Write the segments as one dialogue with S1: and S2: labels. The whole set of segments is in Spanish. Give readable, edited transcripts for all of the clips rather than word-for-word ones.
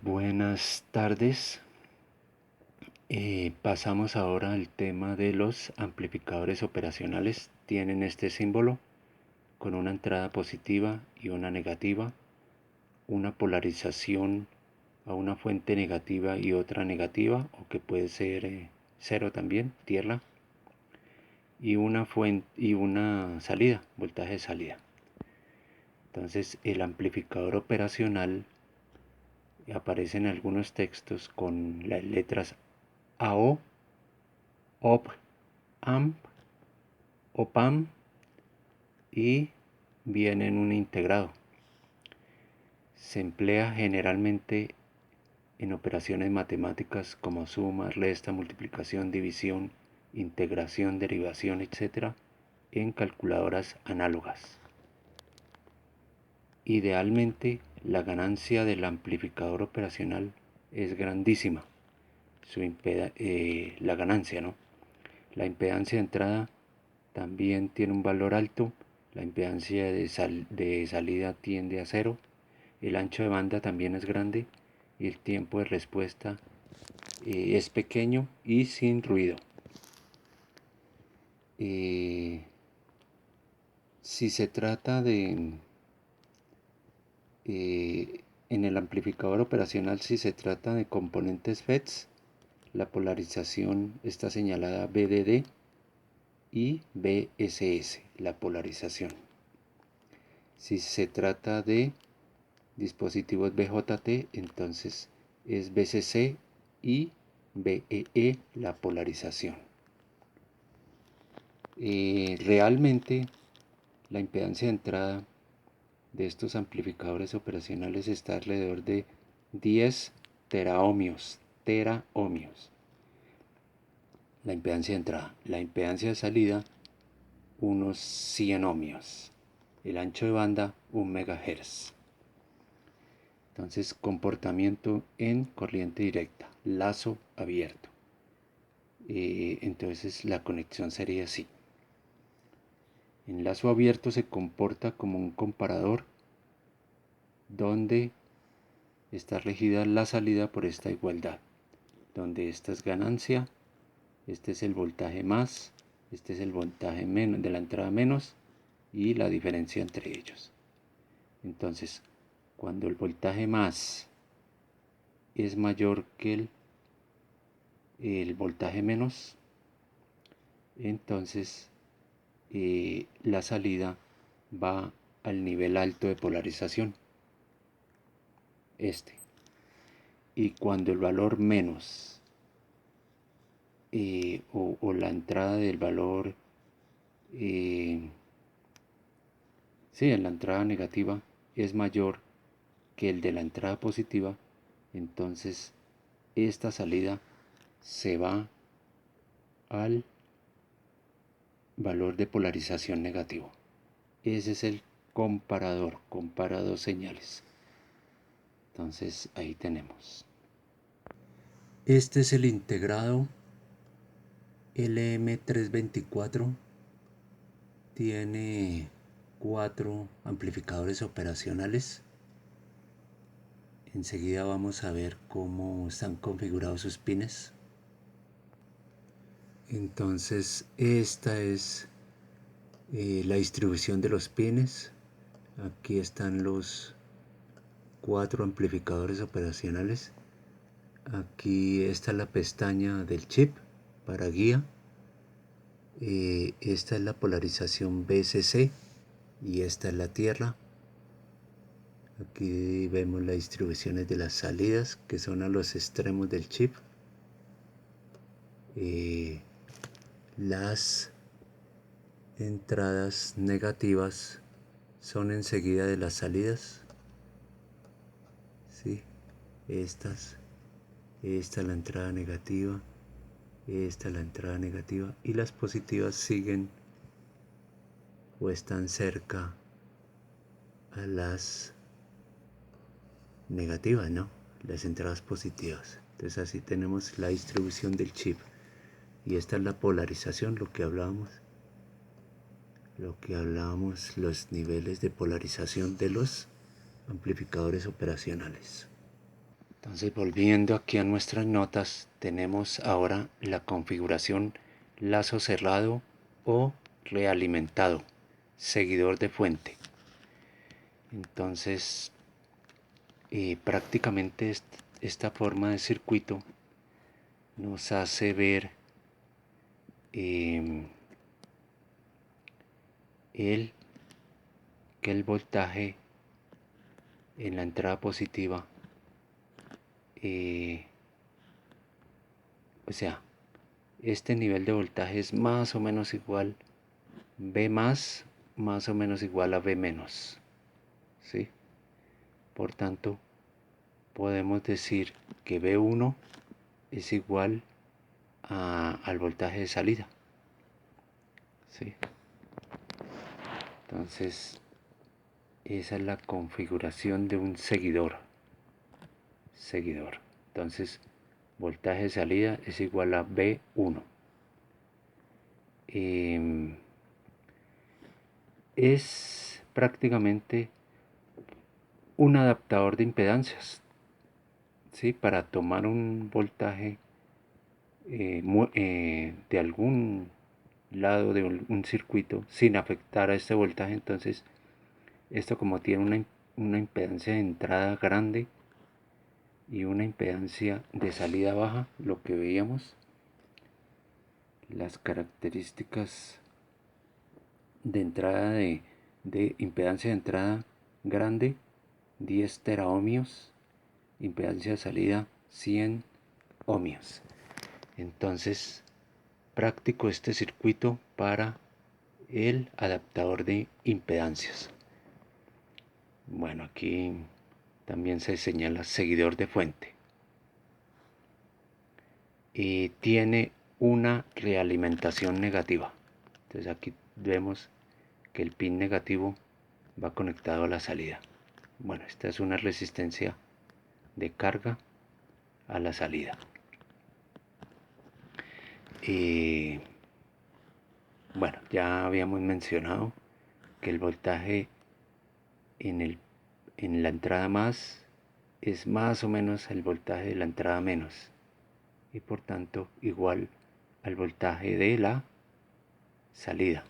S1: Buenas tardes. Pasamos ahora al tema de los amplificadores operacionales. Tienen este símbolo con una entrada positiva y una negativa, una polarización a una fuente negativa y otra negativa, o que puede ser cero también, tierra, y una fuente y una salida, voltaje de salida. Entonces, el amplificador operacional aparece en algunos textos con las letras AO, OP, AMP, OPAM y viene en un integrado. Se emplea generalmente en operaciones matemáticas como suma, resta, multiplicación, división, integración, derivación, etc. en calculadoras análogas. Idealmente, la ganancia del amplificador operacional es grandísima. La ganancia, ¿no? La impedancia de entrada también tiene un valor alto. La impedancia de salida tiende a cero. El ancho de banda también es grande y el tiempo de respuesta es pequeño y sin ruido. Eh, si se trata de en el amplificador operacional, si se trata de componentes FETs, la polarización está señalada BDD y BSS, la polarización. Si se trata de dispositivos BJT, entonces es BCC y BEE la polarización. Realmente la impedancia de entrada de estos amplificadores operacionales está alrededor de 10 teraohmios. La impedancia de entrada. La impedancia de salida, unos 100 ohmios. El ancho de banda, 1 MHz. Entonces, comportamiento en corriente directa, lazo abierto. Entonces, la conexión sería así. En lazo abierto se comporta como un comparador donde está regida la salida por esta igualdad, donde esta es ganancia, este es el voltaje más, este es el voltaje menos de la entrada menos y la diferencia entre ellos. Entonces, cuando el voltaje más es mayor que el voltaje menos, entonces la salida va al nivel alto de polarización, y cuando el valor menos o la entrada del valor en la entrada negativa es mayor que el de la entrada positiva, entonces esta salida se va al valor de polarización negativo. Ese es el comparador, compara dos señales. Entonces ahí tenemos. Este es el integrado LM324. Tiene 4 amplificadores operacionales. Enseguida vamos a ver cómo están configurados sus pines. Entonces esta es la distribución de los pines. Aquí están los 4 amplificadores operacionales. Aquí está la pestaña del chip para guía. Esta es la polarización BCC y esta es la tierra. Aquí vemos las distribuciones de las salidas que son a los extremos del chip. Las entradas negativas son enseguida de las salidas. ¿Sí? Esta es la entrada negativa, esta es la entrada negativa y las positivas siguen o están cerca a las negativas, ¿no? Las entradas positivas. Entonces así tenemos la distribución del chip. Y esta es la polarización, lo que hablábamos, los niveles de polarización de los amplificadores operacionales. Entonces, volviendo aquí a nuestras notas, tenemos ahora la configuración lazo cerrado o realimentado, seguidor de fuente. Entonces, prácticamente esta forma de circuito nos hace ver eh, que el voltaje en la entrada positiva, eh, o sea, este nivel de voltaje es más o menos igual, V más o menos igual a V menos, ¿sí? Por tanto, podemos decir que V1 es igual al voltaje de salida, ¿sí? Entonces, esa es la configuración de un seguidor. Entonces, voltaje de salida es igual a V1. Es prácticamente un adaptador de impedancias, ¿sí? Para tomar un voltaje de algún lado de un circuito sin afectar a este voltaje. Entonces, esto, como tiene una impedancia de entrada grande y una impedancia de salida baja, lo que veíamos, las características de entrada de impedancia de entrada grande, 10 teraohmios, impedancia de salida 100 ohmios. Entonces, práctico este circuito para el adaptador de impedancias. Bueno, aquí también se señala seguidor de fuente. Y tiene una realimentación negativa. Entonces aquí vemos que el pin negativo va conectado a la salida. Bueno, esta es una resistencia de carga a la salida. Bueno, ya habíamos mencionado que el voltaje en la entrada más es más o menos el voltaje de la entrada menos, y por tanto igual al voltaje de la salida.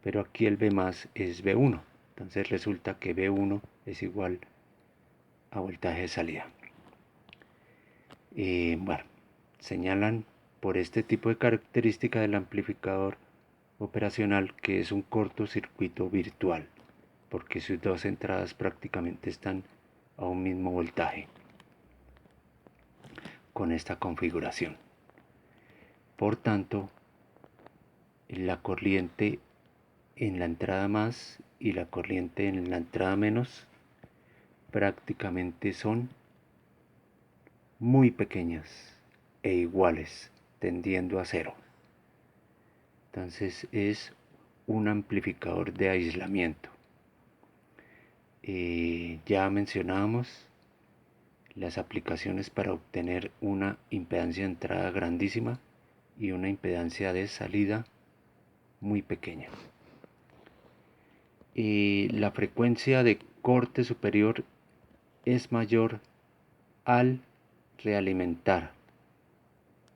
S1: Pero aquí el V más es V1, entonces resulta que V1 es igual a voltaje de salida. Bueno, señalan por este tipo de característica del amplificador operacional que es un cortocircuito virtual, porque sus dos entradas prácticamente están a un mismo voltaje con esta configuración. Por tanto, la corriente en la entrada más y la corriente en la entrada menos prácticamente son muy pequeñas e iguales, tendiendo a cero. Entonces es un amplificador de aislamiento. Ya mencionábamos las aplicaciones para obtener una impedancia de entrada grandísima y una impedancia de salida muy pequeña. La frecuencia de corte superior es mayor al realimentar,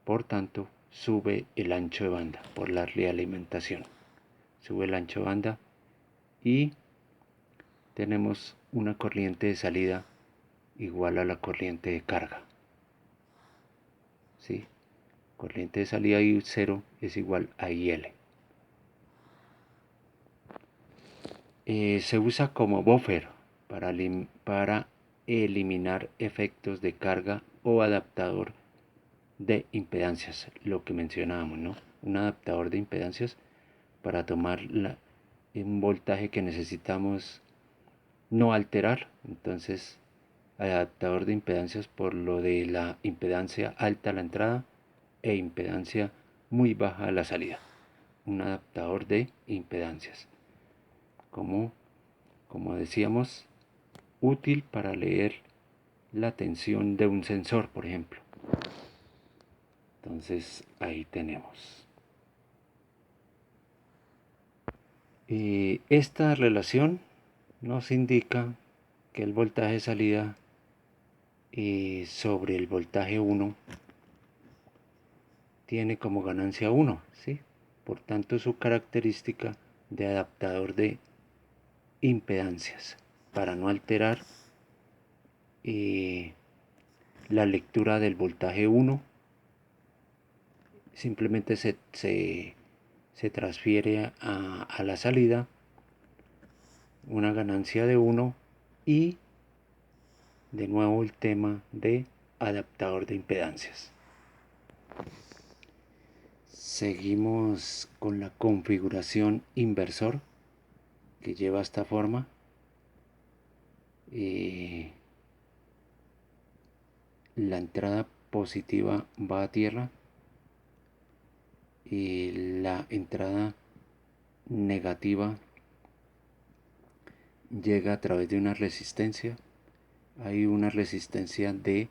S1: por tanto sube el ancho de banda por la realimentación, sube el ancho de banda y tenemos una corriente de salida igual a la corriente de carga, ¿sí? Corriente de salida I0 es igual a IL. Se usa como buffer para eliminar efectos de carga o adaptador de impedancias, lo que mencionábamos, ¿no? Un adaptador de impedancias para tomar un voltaje que necesitamos no alterar. Entonces, adaptador de impedancias por lo de la impedancia alta a la entrada e impedancia muy baja a la salida. Un adaptador de impedancias. Como decíamos, útil para leer la tensión de un sensor, por ejemplo. Entonces, ahí tenemos. Esta relación nos indica que el voltaje de salida sobre el voltaje 1 tiene como ganancia 1, ¿sí? Por tanto, su característica de adaptador de impedancias para no alterar la lectura del voltaje 1, simplemente se transfiere a la salida una ganancia de 1 y de nuevo el tema de adaptador de impedancias. Seguimos con la configuración inversor que lleva esta forma. La entrada positiva va a tierra y la entrada negativa llega a través de una resistencia. Hay una resistencia de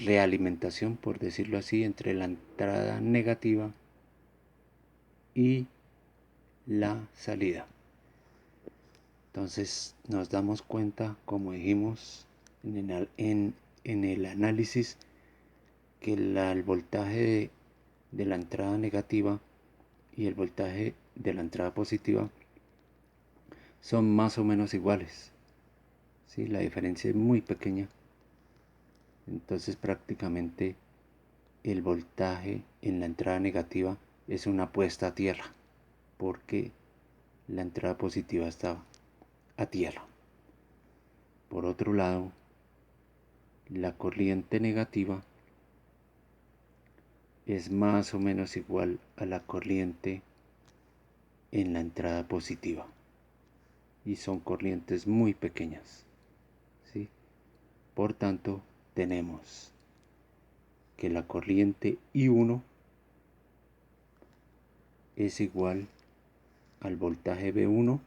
S1: realimentación, por decirlo así, entre la entrada negativa y la salida. Entonces nos damos cuenta, como dijimos en el análisis, que el voltaje de la entrada negativa y el voltaje de la entrada positiva son más o menos iguales, ¿sí? La diferencia es muy pequeña. Entonces prácticamente el voltaje en la entrada negativa es una puesta a tierra, porque la entrada positiva está a tierra. Por otro lado, la corriente negativa es más o menos igual a la corriente en la entrada positiva, y son corrientes muy pequeñas, ¿sí? Por tanto, tenemos que la corriente I1 es igual al voltaje V1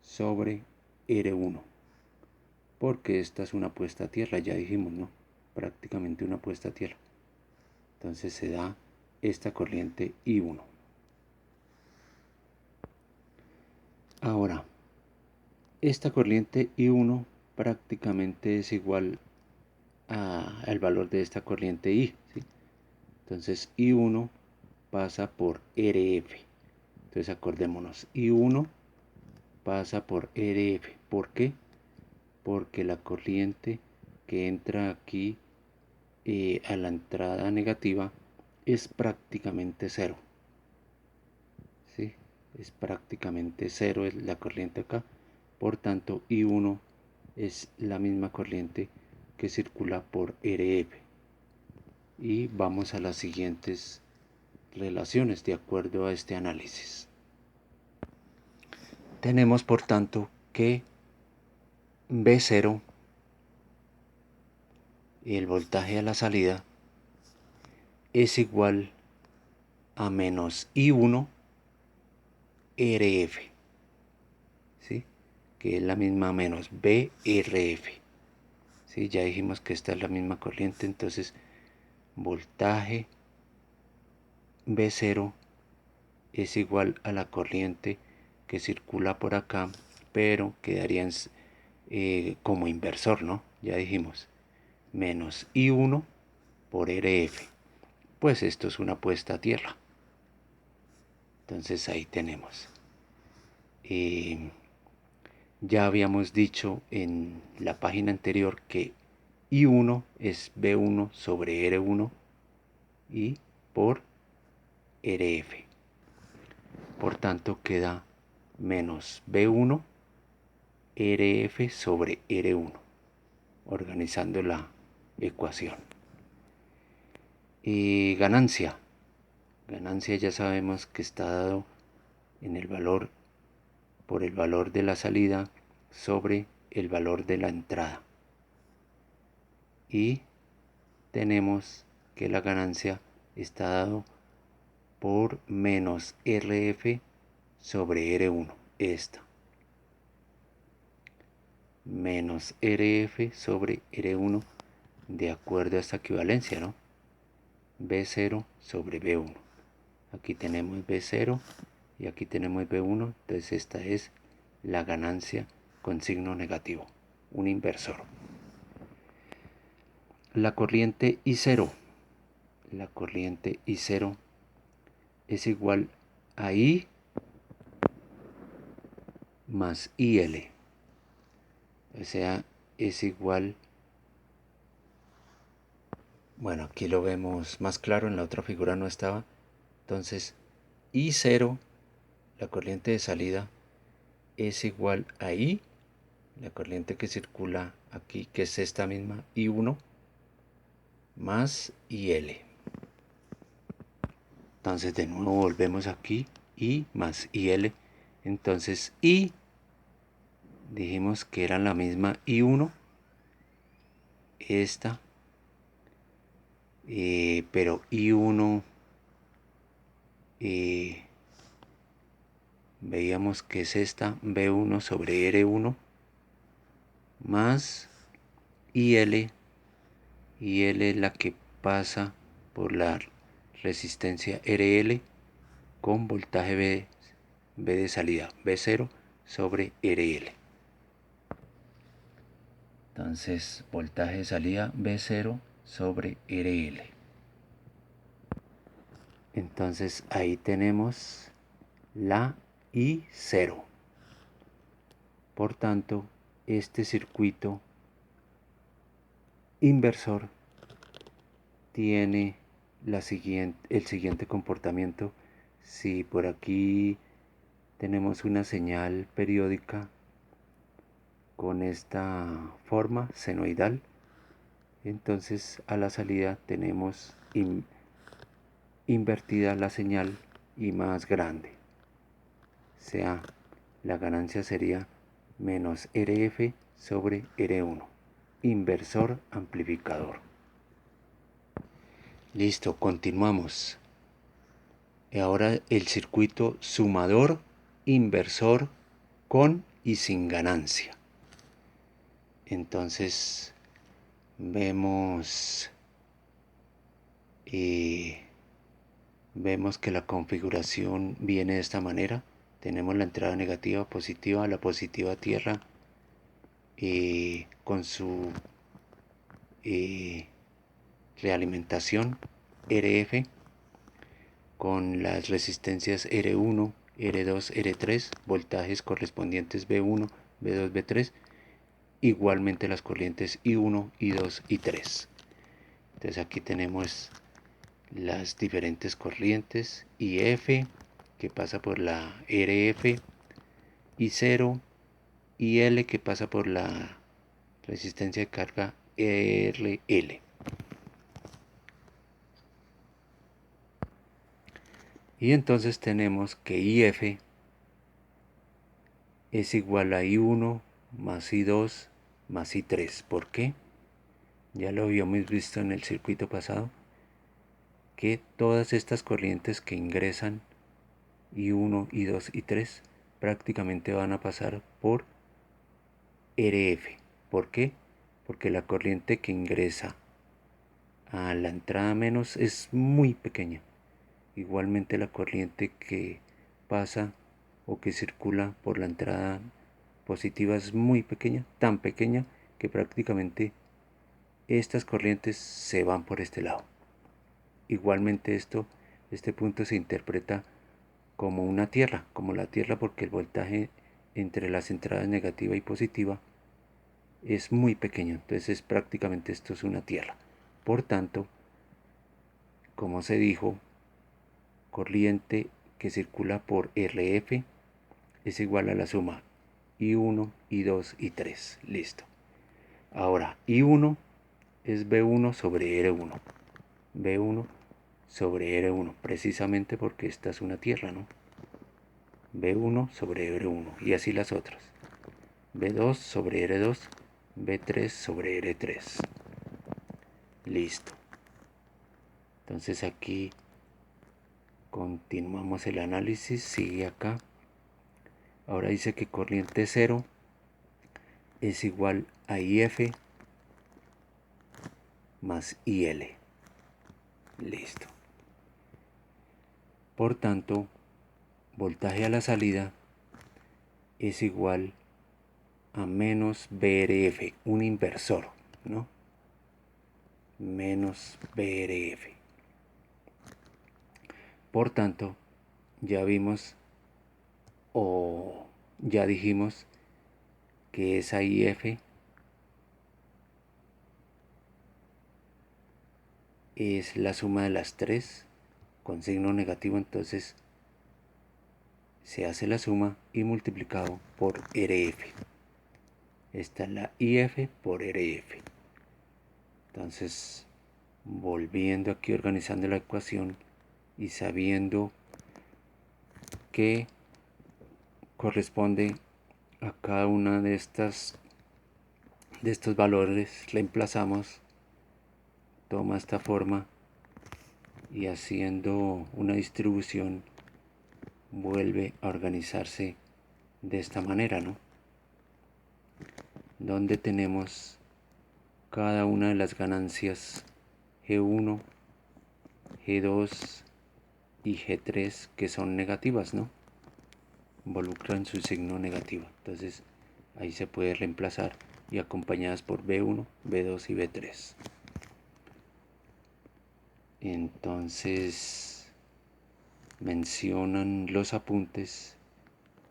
S1: sobre R1, porque esta es una puesta a tierra, ya dijimos, ¿no? Prácticamente una puesta a tierra. Entonces se da esta corriente I1. Ahora, esta corriente I1 prácticamente es igual al valor de esta corriente I, ¿sí? Entonces I1 pasa por RF. Entonces acordémonos, I1 pasa por RF. ¿Por qué? Porque la corriente que entra aquí a la entrada negativa es prácticamente cero, ¿sí? Es prácticamente cero la corriente acá. Por tanto, I1 es la misma corriente que circula por RF. Y vamos a las siguientes relaciones de acuerdo a este análisis. Tenemos por tanto que V0, el voltaje a la salida, es igual a menos I1 RF, ¿sí? Que es la misma menos BRF, ¿sí? Ya dijimos que esta es la misma corriente, entonces voltaje V0 es igual a la corriente que circula por acá, pero quedaría como inversor, ¿no? Ya dijimos, menos I1 por RF. Pues esto es una puesta a tierra. Entonces ahí tenemos. Ya habíamos dicho en la página anterior que I1 es V1 sobre R1 y por RF. Por tanto queda menos V1 RF sobre R1, organizando la ecuación. Y ganancia. Ganancia ya sabemos que está dado en el valor por el valor de la salida sobre el valor de la entrada. Y tenemos que la ganancia está dado por menos RF sobre R1, esta. Menos RF sobre R1 de acuerdo a esta equivalencia, ¿no? B0 sobre B1. Aquí tenemos B0 y aquí tenemos B1, entonces esta es la ganancia con signo negativo, un inversor. La corriente I0, la corriente I0 es igual a I más IL, o sea, es igual, bueno, aquí lo vemos más claro, en la otra figura no estaba, entonces I0, la corriente de salida, es igual a I, la corriente que circula aquí, que es esta misma, I1, más IL. Entonces de nuevo volvemos aquí, I más IL. Entonces I, dijimos que era la misma I1, esta, pero I1, veíamos que es esta, B1 sobre R1, más IL, IL es la que pasa por la resistencia RL con voltaje B de salida, B0 sobre RL. Entonces, voltaje de salida B0 sobre RL. Entonces, ahí tenemos la I0. Por tanto, este circuito inversor tiene el siguiente comportamiento. Si por aquí tenemos una señal periódica con esta forma senoidal, entonces a la salida tenemos invertida la señal y más grande. O sea, la ganancia sería menos RF sobre R1. Inversor amplificador. Listo, continuamos. Y ahora el circuito sumador, inversor, con y sin ganancia. Entonces vemos que la configuración viene de esta manera. Tenemos la entrada negativa, positiva, la positiva tierra con su realimentación RF, con las resistencias R1, R2, R3, voltajes correspondientes B1, B2, B3, igualmente las corrientes I1, I2 y 3. Entonces aquí tenemos las diferentes corrientes IF, que pasa por la RF, I0, IL, que pasa por la resistencia de carga RL. Y entonces tenemos que IF es igual a I1 más I2 más I3. ¿Por qué? Ya lo habíamos visto en el circuito pasado, que todas estas corrientes que ingresan I1, I2 y 3 prácticamente van a pasar por RF. ¿Por qué? Porque la corriente que ingresa a la entrada menos es muy pequeña. Igualmente la corriente que pasa o que circula por la entrada positiva es muy pequeña, tan pequeña que prácticamente estas corrientes se van por este lado. Igualmente este punto se interpreta como una tierra, como la tierra, porque el voltaje entre las entradas negativa y positiva es muy pequeño, entonces prácticamente esto es una tierra. Por tanto, como se dijo, corriente que circula por RF es igual a la suma I1, I2 y 3. Listo. Ahora, I1 es B1 sobre R1. B1 sobre R1, precisamente porque esta es una tierra, ¿no? B1 sobre R1 y así las otras. B2 sobre R2, B3 sobre R3. Listo. Entonces aquí continuamos el análisis, sigue acá. Ahora dice que corriente 0 es igual a IF más IL. Listo. Por tanto, voltaje a la salida es igual a menos BRF, un inversor, ¿no? Menos BRF. Por tanto, ya vimos o ya dijimos que esa IF es la suma de las tres con signo negativo, entonces se hace la suma y multiplicado por RF. Esta es la IF por RF. Entonces, volviendo aquí organizando la ecuación y sabiendo que corresponde a cada una de estos valores, reemplazamos, toma esta forma y haciendo una distribución vuelve a organizarse de esta manera, ¿no? Donde tenemos cada una de las ganancias G1, G2 y G3 que son negativas, ¿no? Involucran su signo negativo. Entonces ahí se puede reemplazar y acompañadas por B1, B2 y B3. Entonces mencionan los apuntes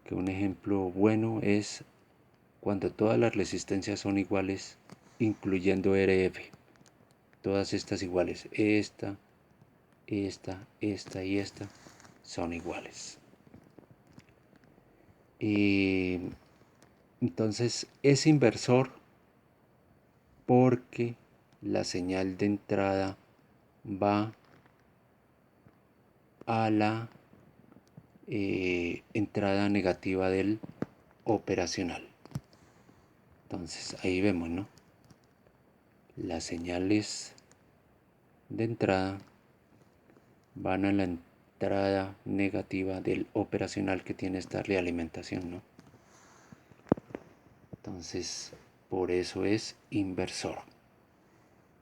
S1: que un ejemplo bueno es cuando todas las resistencias son iguales, incluyendo RF. Todas estas iguales. Esta y esta son iguales. Y entonces es inversor porque la señal de entrada va a la entrada negativa del operacional. Entonces ahí vemos, ¿no? Las señales de entrada van a la entrada negativa del operacional que tiene esta realimentación, ¿no? Entonces, por eso es inversor.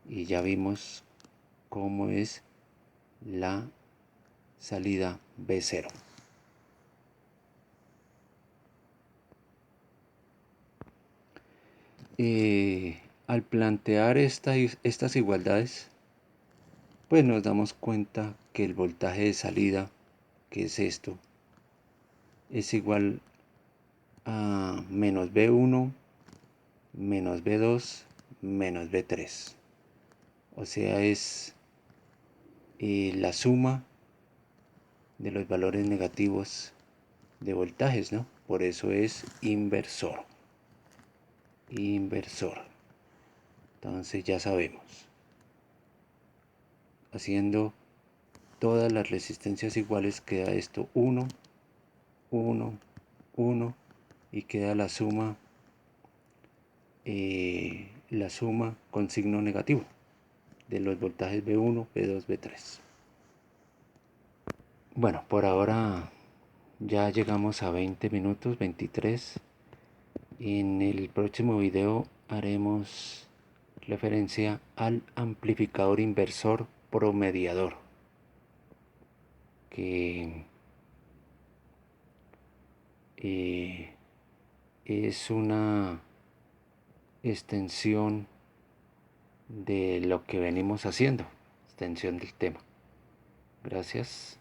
S1: Y ya vimos cómo es la salida B0. Al plantear estas igualdades, pues nos damos cuenta que el voltaje de salida, que es esto, es igual a menos B1, menos B2, menos B3. O sea, es la suma de los valores negativos de voltajes, ¿no? Por eso es inversor. Inversor. Entonces ya sabemos. Haciendo todas las resistencias iguales queda esto 1, 1, 1 y queda la suma con signo negativo de los voltajes B1, B2, B3. Bueno, por ahora ya llegamos a 20 minutos, 23. En el próximo video haremos referencia al amplificador inversor promediador, que es una extensión de lo que venimos haciendo, extensión del tema. Gracias.